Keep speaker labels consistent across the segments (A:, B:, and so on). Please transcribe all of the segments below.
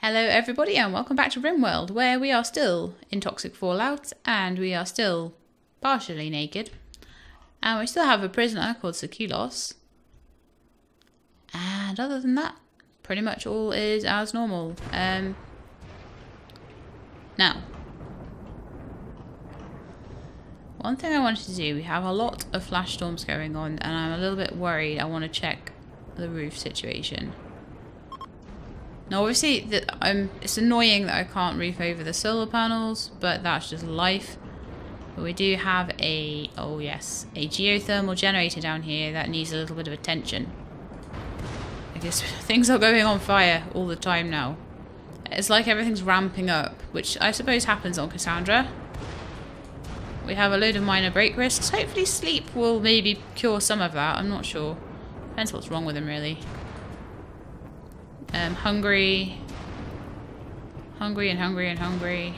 A: Hello everybody and welcome back to Rimworld, where we are still in toxic fallout and we are still partially naked. And we still have a prisoner called Sakilos. And other than that, pretty much all is as normal. Now, one thing I wanted to do, we have a lot of flash storms going on and I'm a little bit worried. I want to check the roof situation. Now obviously it's annoying that I can't roof over the solar panels, but that's just life. But we do have a geothermal generator down here that needs a little bit of attention. I guess things are going on fire all the time now. It's like everything's ramping up, which I suppose happens on Cassandra. We have a load of minor break risks. Hopefully sleep will maybe cure some of that, I'm not sure. Depends what's wrong with him really. Hungry. Hungry and hungry and hungry.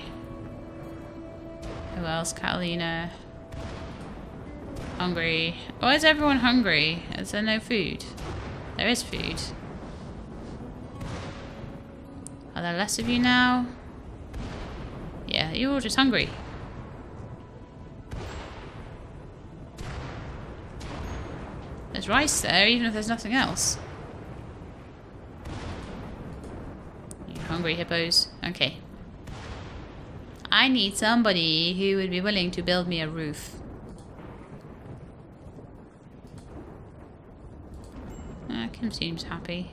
A: Who else? Catalina. Hungry. Why is everyone hungry? Is there no food? There is food. Are there less of you now? Yeah, you're all just hungry. There's rice there, even if there's nothing else. Hungry hippos. Okay. I need somebody who would be willing to build me a roof. Kim seems happy.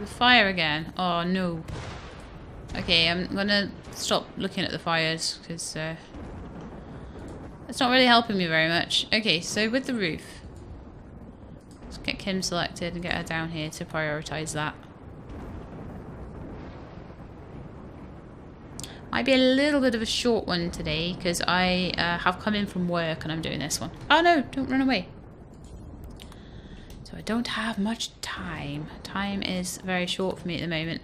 A: The fire again. Oh no. Okay, I'm gonna stop looking at the fires because it's not really helping me very much. Okay, so with the roof, let's get Kim selected and get her down here to prioritize that. Might be a little bit of a short one today because I have come in from work and I'm doing this one. Oh no, don't run away. So I don't have much time. Time is very short for me at the moment.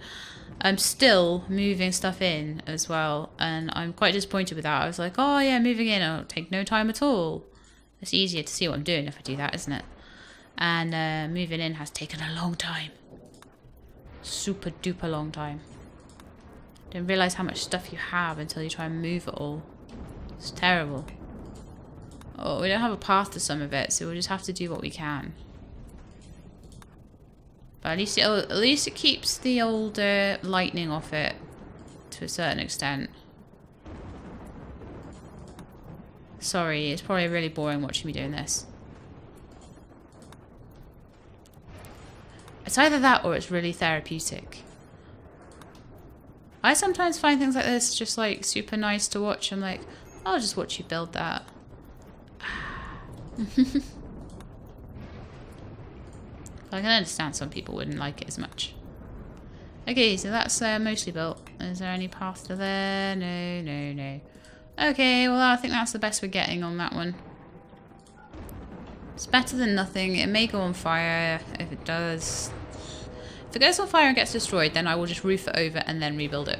A: I'm still moving stuff in as well and I'm quite disappointed with that. I was like, oh yeah, moving in, it'll take no time at all. It's easier to see what I'm doing if I do that, isn't it? And moving in has taken a long time. Super duper long time. Didn't realise how much stuff you have until you try and move it all. It's terrible. Oh, we don't have a path to some of it, so we'll just have to do what we can. But at least it keeps the old lightning off it to a certain extent. Sorry, it's probably really boring watching me doing this. It's either that or it's really therapeutic. I sometimes find things like this just like super nice to watch. I'm like, I'll just watch you build that. I can understand some people wouldn't like it as much. Okay, so that's mostly built. Is there any path to there? No, no, no. Okay, well I think that's the best we're getting on that one. It's better than nothing. It may go on fire if it does. If it goes on fire and gets destroyed, then I will just roof it over and then rebuild it.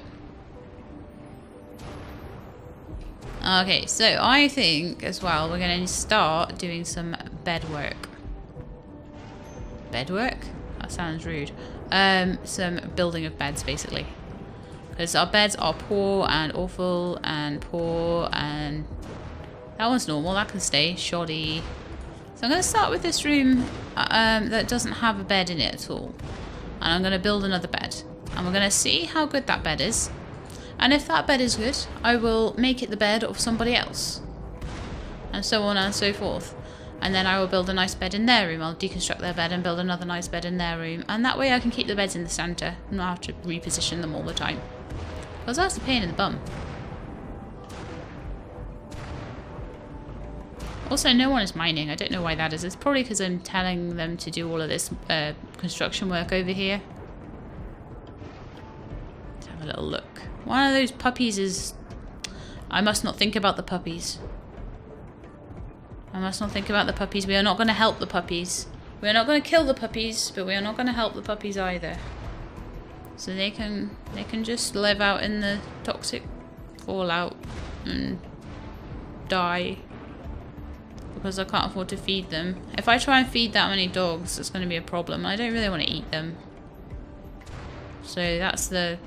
A: Okay, so I think as well we're going to start doing some bed work. Bed work? That sounds rude. Some building of beds basically. Because our beds are poor and awful and poor and that one's normal, that can stay. Shoddy. So I'm going to start with this room that doesn't have a bed in it at all. And I'm going to build another bed. And we're going to see how good that bed is. And if that bed is good, I will make it the bed of somebody else. And so on and so forth. And then I will build a nice bed in their room. I'll deconstruct their bed and build another nice bed in their room. And that way I can keep the beds in the center and not have to reposition them all the time. Because that's a pain in the bum. Also, no one is mining. I don't know why that is. It's probably because I'm telling them to do all of this construction work over here. Let's have a little look. One of those puppies is... I must not think about the puppies. I must not think about the puppies. We are not going to help the puppies. We are not going to kill the puppies, but we are not going to help the puppies either. So they can just live out in the toxic fallout and die. Because I can't afford to feed them. If I try and feed that many dogs, it's going to be a problem. I don't really want to eat them. So that's the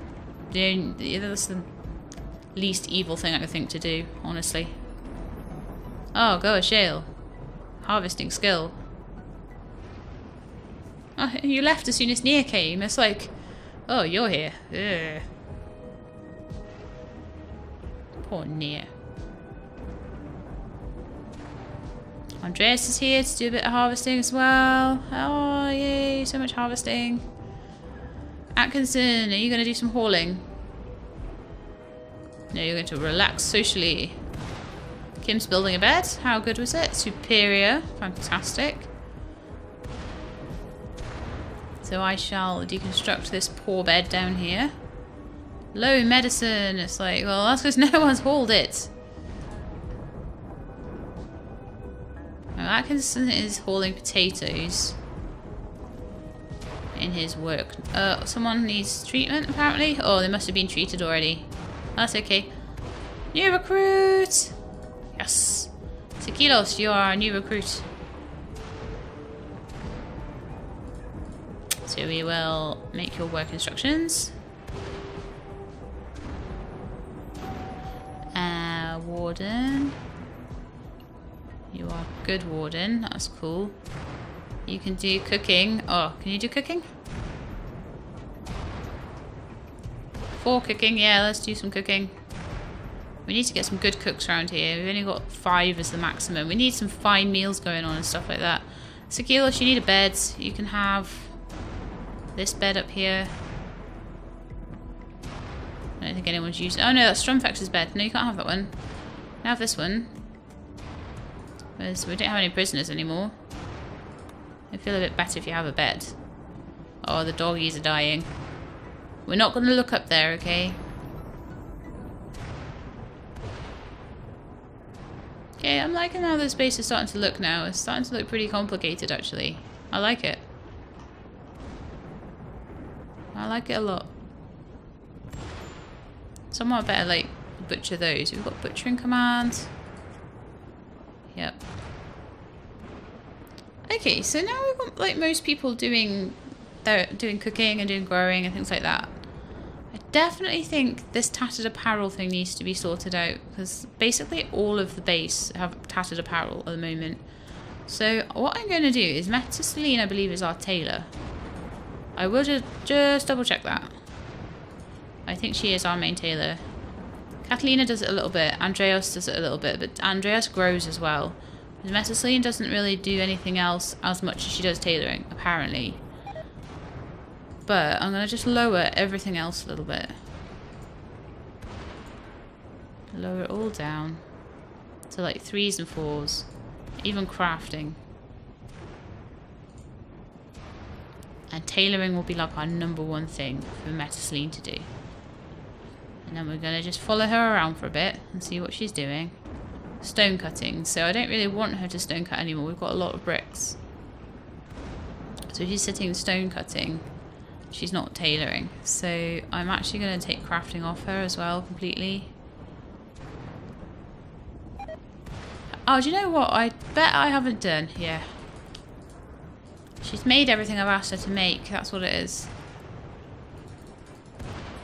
A: That's the least evil thing I could think to do, honestly. Oh, go a shale. Harvesting skill. Oh, you left as soon as Nia came. It's like, oh, you're here. Ugh. Poor Nia. Andreas is here to do a bit of harvesting as well. Oh, yay, so much harvesting. Atkinson, are you going to do some hauling? No, you're going to relax socially. Kim's building a bed. How good was it? Superior. Fantastic. So I shall deconstruct this poor bed down here. Low medicine. It's like, well, that's because no one's hauled it. Now, Atkinson is hauling potatoes in his work. Someone needs treatment, apparently. Oh, they must have been treated already. That's okay. New recruit! Yes. Tequilos, you are our new recruit. So we will make your work instructions. Warden. You are good warden. That's cool. You can do cooking. Oh, can you do cooking? 4 cooking. Yeah, let's do some cooking. We need to get some good cooks around here. We've only got 5 as the maximum. We need some fine meals going on and stuff like that. Sakilos, you need a bed. You can have this bed up here. I don't think anyone's used it. Oh no, that's Strumfax's bed. No, you can't have that one. You can have this one. Because we don't have any prisoners anymore. I feel a bit better if you have a bed. Oh, the doggies are dying. We're not going to look up there, okay? Okay, I'm liking how this base is starting to look now. It's starting to look pretty complicated, actually. I like it. I like it a lot. Someone better, like, butcher those. We've got butchering command. Yep. Okay, so now we've got, like, most people doing cooking and doing growing and things like that. I definitely think this tattered apparel thing needs to be sorted out, because basically all of the base have tattered apparel at the moment. So what I'm going to do is Metaceline, I believe, is our tailor. I will just double check that. I think she is our main tailor. Catalina does it a little bit. Andreas does it a little bit, but Andreas grows as well. Metaceline doesn't really do anything else as much as she does tailoring, apparently. But I'm going to just lower everything else a little bit. Lower it all down to like 3s and 4s. Even crafting. And tailoring will be like our #1 thing for Metaceline to do. And then we're going to just follow her around for a bit and see what she's doing. Stone cutting. So I don't really want her to stone cut anymore. We've got a lot of bricks. So she's sitting stone cutting. She's not tailoring. So I'm actually going to take crafting off her as well completely. Oh, do you know what? I bet I haven't done. Yeah. She's made everything I've asked her to make. That's what it is.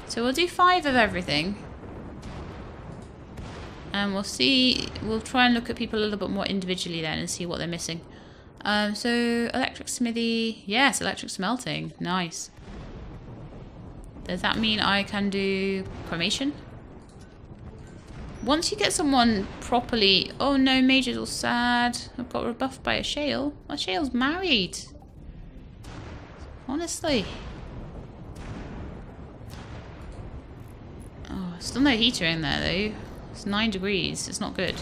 A: So we'll do 5 of everything. And we'll see. We'll try and look at people a little bit more individually then and see what they're missing. So electric smithy. Yes, electric smelting. Nice. Does that mean I can do cremation? Once you get someone properly... Oh no, Major's all sad. I've got rebuffed by a shale. My shale's married. Honestly. Oh, still no heater in there though. It's 9 degrees. It's not good.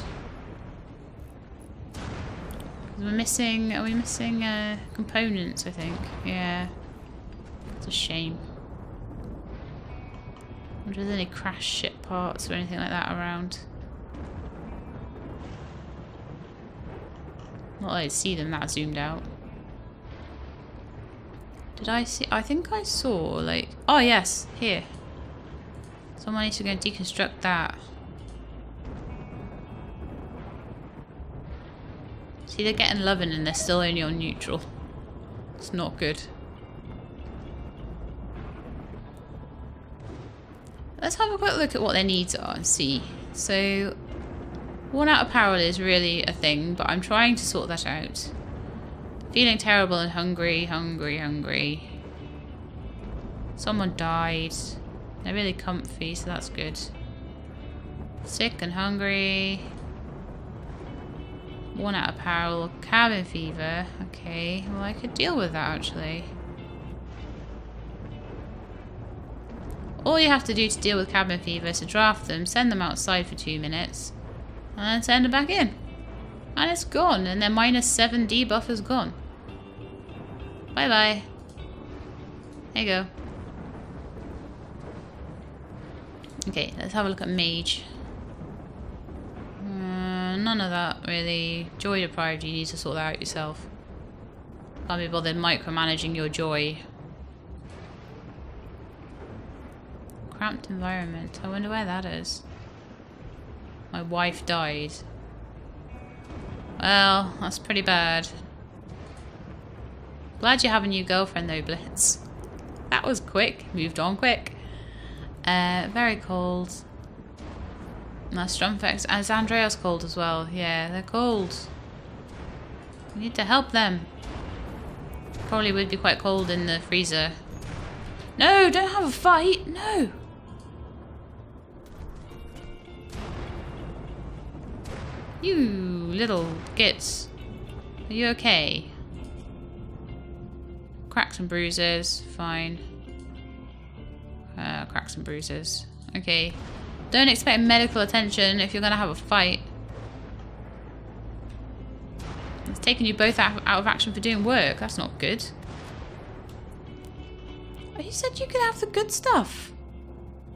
A: We're missing... Are we missing components, I think? Yeah. It's a shame. I wonder if there's any crash ship parts or anything like that around. Not that I see them that zoomed out. Did I see? I think I saw, like... Oh, yes. Here. Someone needs to go and deconstruct that. See, they're getting loving and they're still only on neutral. It's not good. Let's have a quick look at what their needs are and see. So, worn out apparel is really a thing, but I'm trying to sort that out. Feeling terrible and hungry, hungry, hungry. Someone died. They're really comfy, so that's good. Sick and hungry. Worn out apparel. Cabin fever. Okay, well I could deal with that actually. All you have to do to deal with cabin fever is to draft them, send them outside for 2 minutes, and then send them back in. And it's gone, and their -7 debuff is gone. Bye bye. There you go. Okay, let's have a look at mage. None of that really. Joy deprived, you need to sort that out yourself. Can't be bothered micromanaging your joy. Cramped environment. I wonder where that is. My wife died. Well, that's pretty bad. Glad you have a new girlfriend though, Blitz. That was quick. Moved on quick. Very cold. That's Strumfex. And Andrea's cold as well. Yeah, they're cold. We need to help them. Probably would be quite cold in the freezer. No, don't have a fight. No. You little gits. Are you okay? Cracks and bruises. Fine. Cracks and bruises. Okay. Don't expect medical attention if you're going to have a fight. It's taking you both out of action for doing work. That's not good. Oh, you said you could have the good stuff.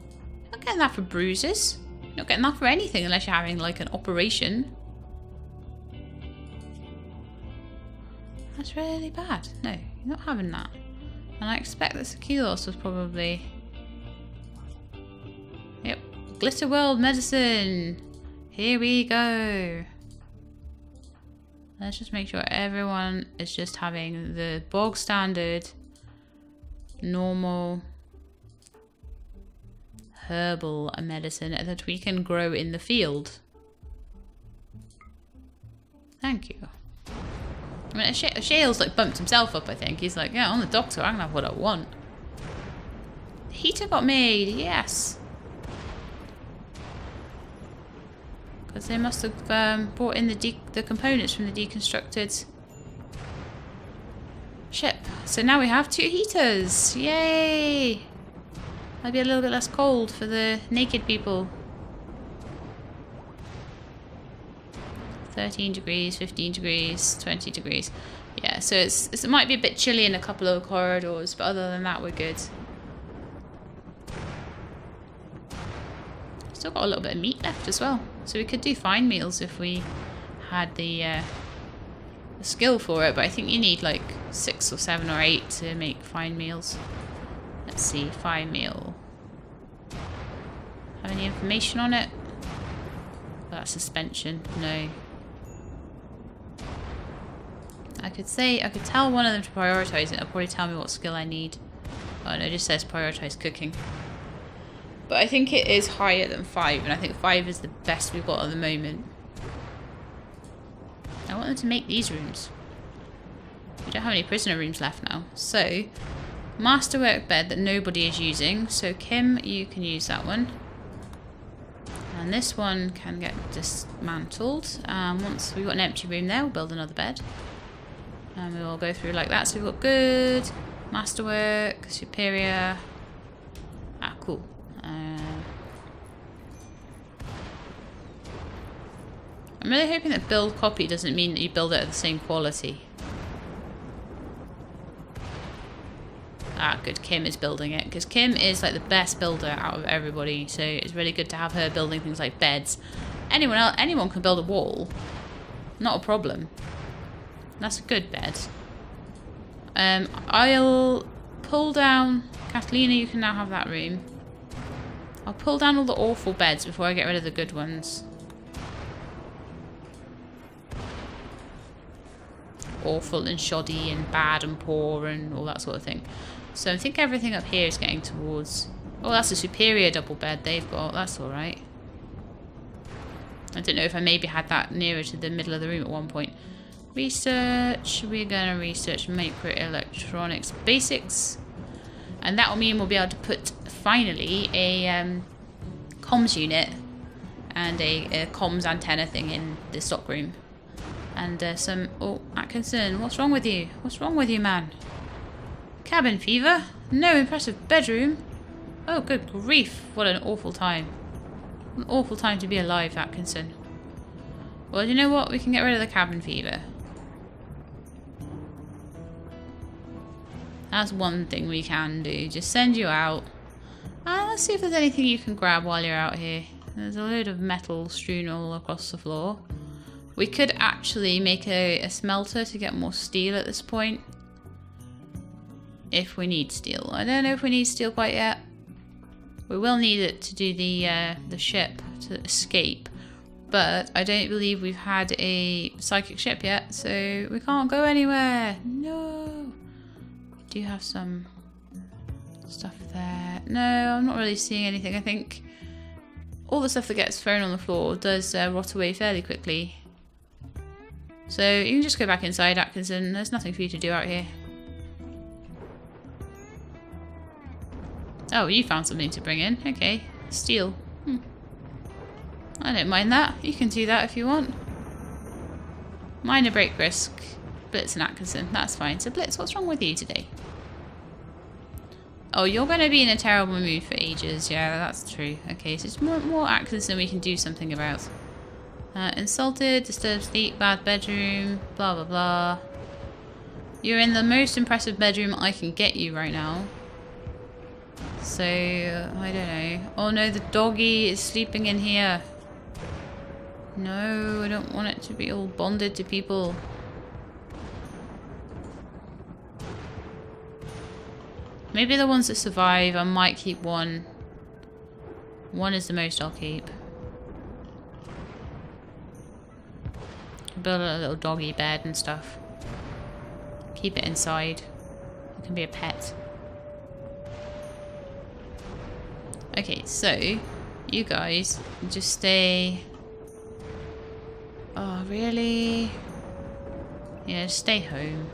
A: You're not getting that for bruises. You're not getting that for anything unless you're having like an operation. That's really bad. No, you're not having that. And I expect that Sekilos was probably... Yep. Glitter World medicine. Here we go. Let's just make sure everyone is just having the bog standard, normal, herbal medicine that we can grow in the field. Thank you. I mean, Shale's like bumped himself up, I think. He's like, yeah, I'm the doctor, I can have what I want. The heater got made, yes. Because they must have brought in the components from the deconstructed ship. So now we have 2 heaters. Yay! Might be a little bit less cold for the naked people. 13 degrees, 15 degrees, 20 degrees. Yeah, so it might be a bit chilly in a couple of corridors, but other than that, we're good. Still got a little bit of meat left as well. So we could do fine meals if we had the skill for it, but I think you need like 6 or 7 or 8 to make fine meals. Let's see, fine meal. Have any information on it? That suspension, no. I could tell one of them to prioritize it. It'll probably tell me what skill I need. Oh no, it just says prioritize cooking. But I think it is higher than 5, and I think 5 is the best we've got at the moment. I want them to make these rooms. We don't have any prisoner rooms left now. So, masterwork bed that nobody is using. So Kim, you can use that one. And this one can get dismantled. Once we've got an empty room there, we'll build another bed. And we will go through like that. So we've got good, masterwork, superior. Ah, cool. I'm really hoping that build copy doesn't mean that you build it at the same quality. Ah, good. Kim is building it, because Kim is like the best builder out of everybody. So it's really good to have her building things like beds. Anyone can build a wall. Not a problem. That's a good bed. I'll pull down... Catalina, you can now have that room. I'll pull down all the awful beds before I get rid of the good ones. Awful and shoddy and bad and poor and all that sort of thing. So I think everything up here is getting towards... Oh, that's a superior double bed they've got. That's alright. I don't know if I maybe had that nearer to the middle of the room at one point. Research. We're going to research microelectronics basics. And that will mean we'll be able to put, finally, a comms unit and a comms antenna thing in the stockroom. And some... Oh, Atkinson, what's wrong with you? What's wrong with you, man? Cabin fever? No impressive bedroom? Oh, good grief. What an awful time. An awful time to be alive, Atkinson. Well, you know what? We can get rid of the cabin fever. That's one thing we can do. Just send you out. Let's see if there's anything you can grab while you're out here. There's a load of metal strewn all across the floor. We could actually make a smelter to get more steel at this point. If we need steel. I don't know if we need steel quite yet. We will need it to do the ship to escape. But I don't believe we've had a psychic ship yet, so we can't go anywhere. No. Do you have some stuff there? No, I'm not really seeing anything. I think all the stuff that gets thrown on the floor does rot away fairly quickly. So you can just go back inside, Atkinson. There's nothing for you to do out here. Oh, you found something to bring in. Okay. Steel. I don't mind that. You can do that if you want. Minor break risk. Blitz and Atkinson. That's fine. So Blitz, what's wrong with you today? Oh, you're going to be in a terrible mood for ages. Yeah, that's true. Okay, so it's more Atkinson we can do something about. Insulted, disturbed sleep, bad bedroom, blah blah blah. You're in the most impressive bedroom I can get you right now. So, I don't know. Oh no, the doggy is sleeping in here. No, I don't want it to be all bonded to people. Maybe the ones that survive, I might keep one. One is the most I'll keep. Build a little doggy bed and stuff. Keep it inside. It can be a pet. Okay, so you guys just stay. Oh, really? Yeah, just stay home.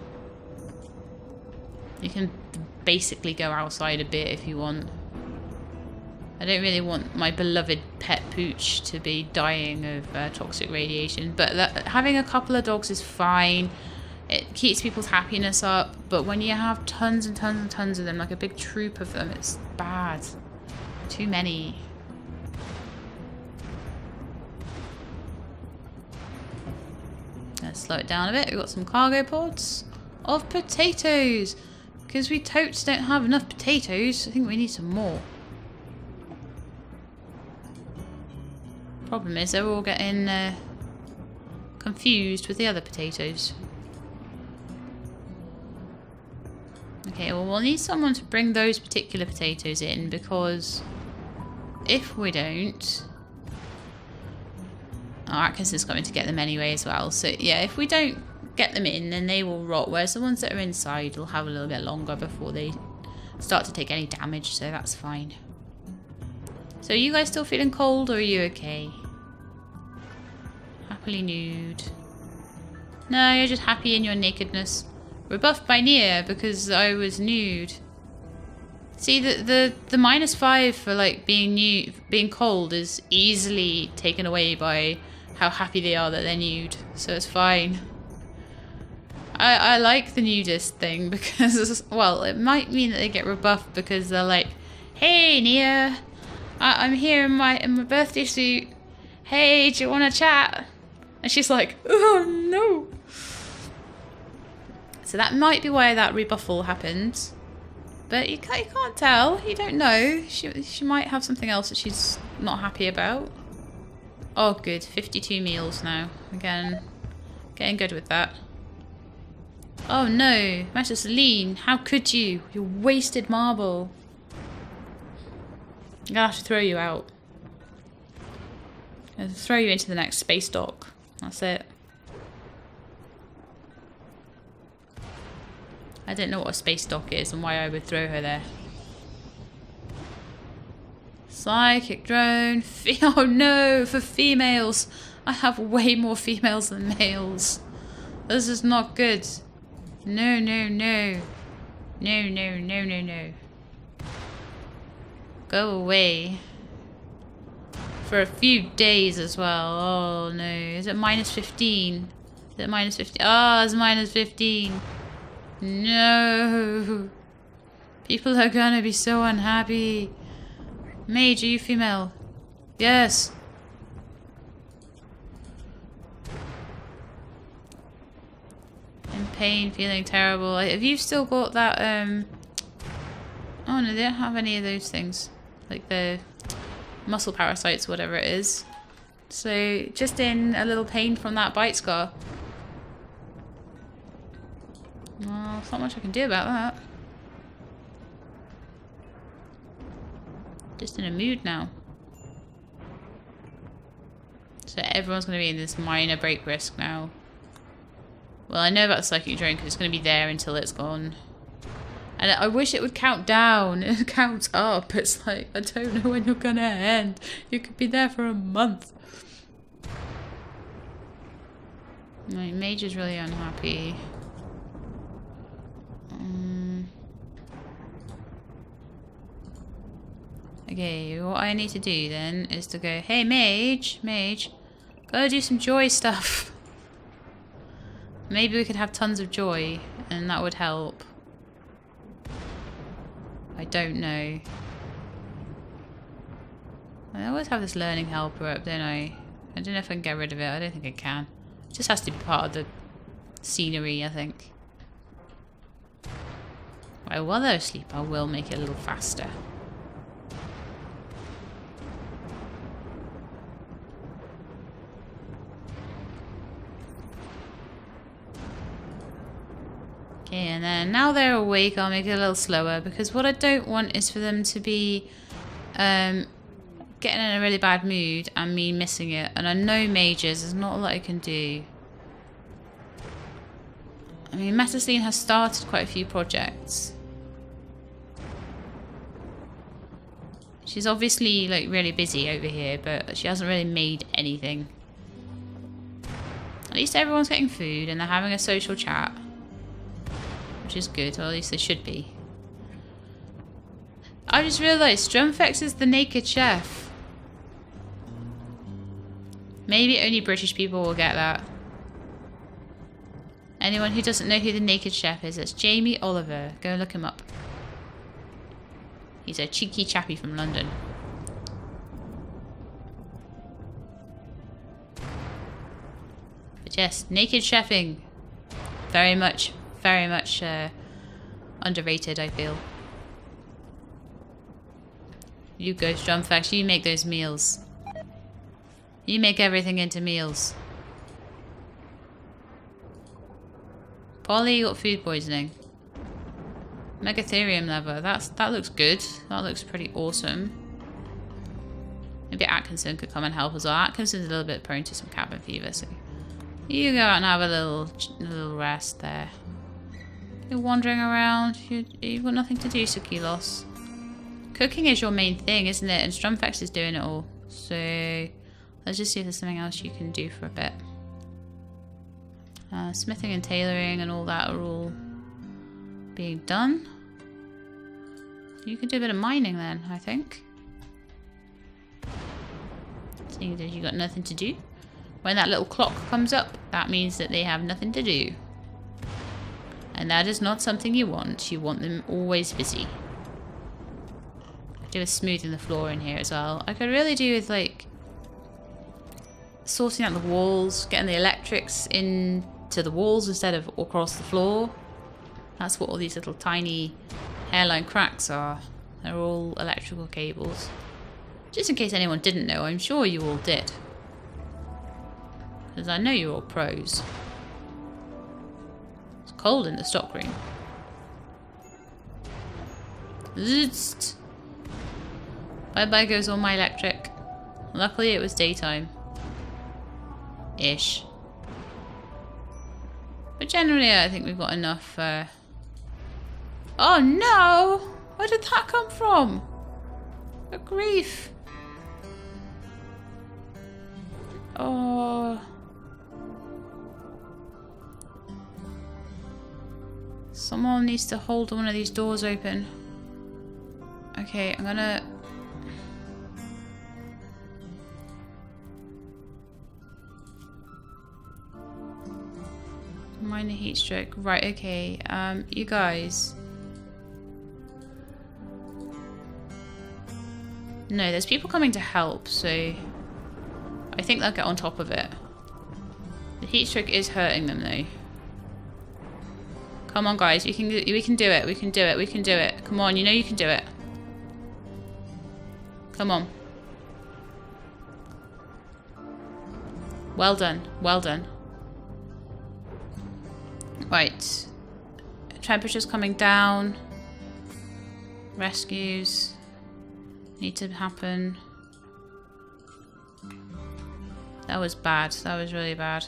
A: You can basically go outside a bit if you want. I don't really want my beloved pet Pooch to be dying of toxic radiation, but having a couple of dogs is fine. It keeps people's happiness up, but when you have tons and tons and tons of them, like a big troop of them, it's bad. Too many. Let's slow it down a bit. We've got some cargo pods of potatoes. Because we totes don't have enough potatoes, I think we need some more. Problem is, they're all getting confused with the other potatoes. Okay, well, we'll need someone to bring those particular potatoes in, because if we don't... Oh, Atkinson's coming to get them anyway as well. So, yeah, if we don't get them in, then they will rot, whereas the ones that are inside will have a little bit longer before they start to take any damage, so that's fine. So, are you guys still feeling cold, or are you okay? Happily nude. No, you're just happy in your nakedness. Rebuffed by Nia because I was nude. See, the -5 for like being cold is easily taken away by how happy they are that they're nude, so it's fine. I like the nudist thing because, well, it might mean that they get rebuffed because they're like, hey Nia, I'm here in my birthday suit. Hey, do you want to chat? And she's like, oh no. So that might be why that rebuffal happened. But you can't tell. You don't know. She might have something else that she's not happy about. Oh, good. 52 meals now. Again, getting good with that. Oh no, Master Celine, how could you? You wasted marble. I'm gonna have to throw you out. I'm gonna throw you into the next space dock. That's it. I don't know what a space dock is and why I would throw her there. Psychic drone. Oh no, for females. I have way more females than males. This is not good. No, no, no. No, no, no, no, no. Go away. For a few days as well. Oh no. Is it minus 15? Is it minus 15? Oh, it's minus 15. No. People are gonna be so unhappy. Mage, are you female? Yes. In pain, feeling terrible. Have you still got that, Oh no, they don't have any of those things. Like the muscle parasites, whatever it is. So, just in a little pain from that bite scar. Well, there's not much I can do about that. Just in a mood now. So everyone's going to be in this minor break risk now. Well, I know about the psychic drone because it's going to be there until it's gone. And I wish it would count down. It counts up. It's like, I don't know when you're going to end. You could be there for a month. My mage is really unhappy. Okay, what I need to do then is to go, hey mage, gotta do some joy stuff. Maybe we could have tons of joy and that would help. I don't know. I always have this learning helper up, don't I? I don't know if I can get rid of it. I don't think I can. It just has to be part of the scenery, I think. Right, while they're asleep, I will make it a little faster. Okay, and then now they're awake, I'll make it a little slower because what I don't want is for them to be getting in a really bad mood and me missing it. And I know mages, there's not a lot I can do. I mean, Metascene has started quite a few projects. She's obviously like really busy over here, but she hasn't really made anything. At least everyone's getting food and they're having a social chat. Which is good, or at least they should be. I just realised Strumfex is the naked chef. Maybe only British people will get that. Anyone who doesn't know who the naked chef is, it's Jamie Oliver. Go look him up. He's a cheeky chappy from London. But yes, naked chefing. Very much underrated, I feel. You go, Strumfax, you make those meals. You make everything into meals. Polly, you got food poisoning. Megatherium lever, that looks good. That looks pretty awesome. Maybe Atkinson could come and help as well. Atkinson's a little bit prone to some cabin fever, so you go out and have a little rest there. You're wandering around. You've got nothing to do, Sukilos. Cooking is your main thing, isn't it? And Strumfax is doing it all. So let's just see if there's something else you can do for a bit. Smithing and tailoring and all that are all being done. You could do a bit of mining then, I think. Seeing that you've got nothing to do. When that little clock comes up, that means that they have nothing to do. And that is not something you want. You want them always busy. Do a smoothing the floor in here as well. I could really do with like sorting out the walls, getting the electrics into the walls instead of across the floor. That's what all these little tiny hairline cracks are. They're all electrical cables. Just in case anyone didn't know, I'm sure you all did. Because I know you're all pros. It's cold in the stockroom. Zzzt. Bye-bye goes all my electric. Luckily it was daytime. Ish. But generally I think we've got enough... Oh no! Where did that come from? Good grief. Oh. Someone needs to hold one of these doors open. Okay, I'm gonna... minor heat stroke. Right, okay. You guys... No, there's people coming to help, so... I think they'll get on top of it. The heat stroke is hurting them, though. Come on, guys. We can do it. We can do it. We can do it. Come on, you know you can do it. Come on. Well done. Well done. Right. Temperature's coming down. Rescues need to happen. That was bad. That was really bad.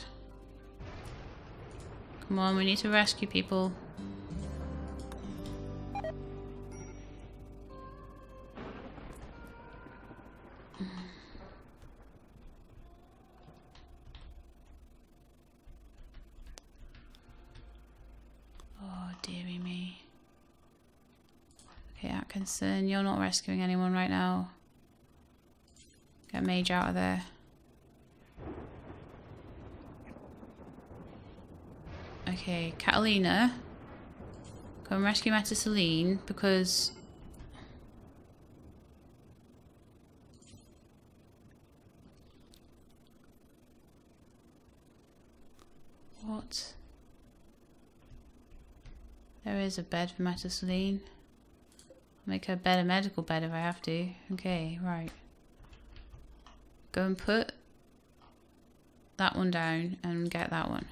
A: Come on, we need to rescue people. Oh, dearie me. Okay, Atkinson, you're not rescuing anyone right now. Get Mage out of there. Okay, Catalina, go and rescue Metaceline because what? There is a bed for Metaceline. Make her bed a medical bed if I have to. Okay, right. Go and put that one down and get that one.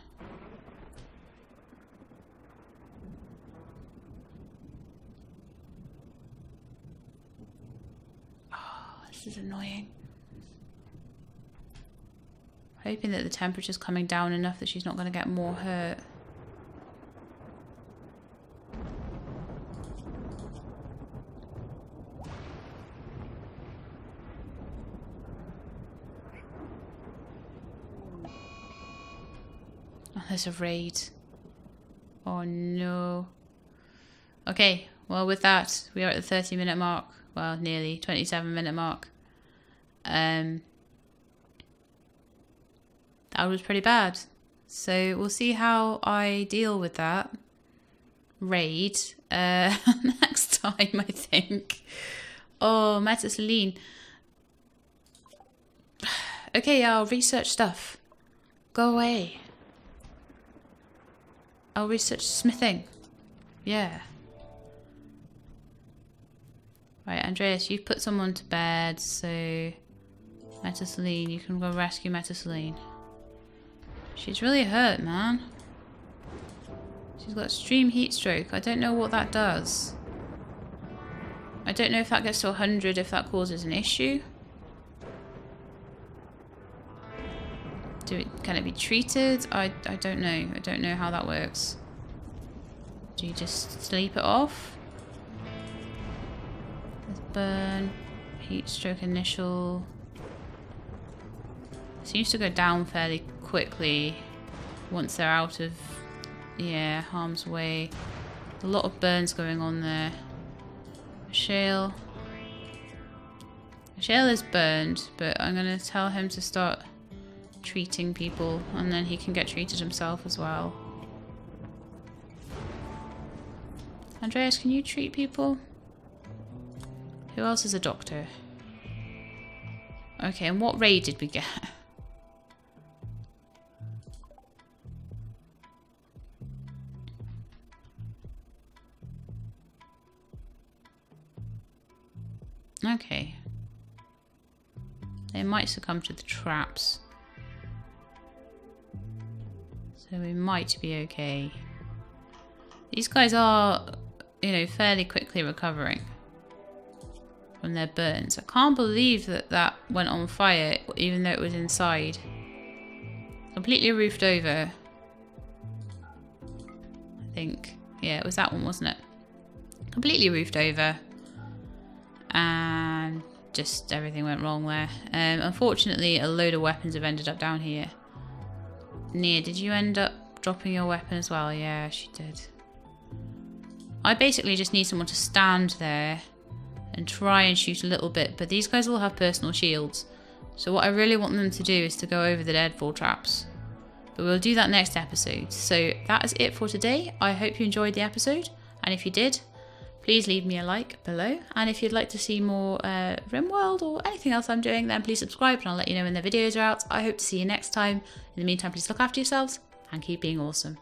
A: This is annoying. Hoping that the temperature's coming down enough that she's not going to get more hurt. Oh, there's a raid. Oh no. Okay, well with that, we are at the 30-minute mark. Well, nearly 27-minute mark. That was pretty bad. So we'll see how I deal with that raid next time, I think. Oh, Metaceline. Okay, I'll research stuff. Go away. I'll research smithing. Yeah. Right, Andreas, you've put someone to bed, so Metaceline, you can go rescue Metaceline. She's really hurt, man. She's got extreme heat stroke. I don't know what that does. I don't know if that gets to 100, if that causes an issue. Can it be treated? I don't know. I don't know how that works. Do you just sleep it off? Burn, heat stroke initial. It seems to go down fairly quickly once they're out of, yeah, harm's way. A lot of burns going on there. Shale. Shale is burned, but I'm going to tell him to start treating people and then he can get treated himself as well. Andreas, can you treat people? Who else is a doctor? Okay, and what raid did we get? Okay. They might succumb to the traps. So we might be okay. These guys are, you know, fairly quickly recovering from their burns. I can't believe that that went on fire, even though it was inside. Completely roofed over. I think. Yeah, it was that one, wasn't it? Completely roofed over. And just everything went wrong there. Unfortunately, a load of weapons have ended up down here. Nia, did you end up dropping your weapon as well? Yeah, she did. I basically just need someone to stand there and try and shoot a little bit, but these guys all have personal shields. So what I really want them to do is to go over the deadfall traps. But we'll do that next episode. So that is it for today. I hope you enjoyed the episode, and if you did, please leave me a like below. And if you'd like to see more Rimworld or anything else I'm doing, then please subscribe and I'll let you know when the videos are out. I hope to see you next time. In the meantime, please look after yourselves and keep being awesome.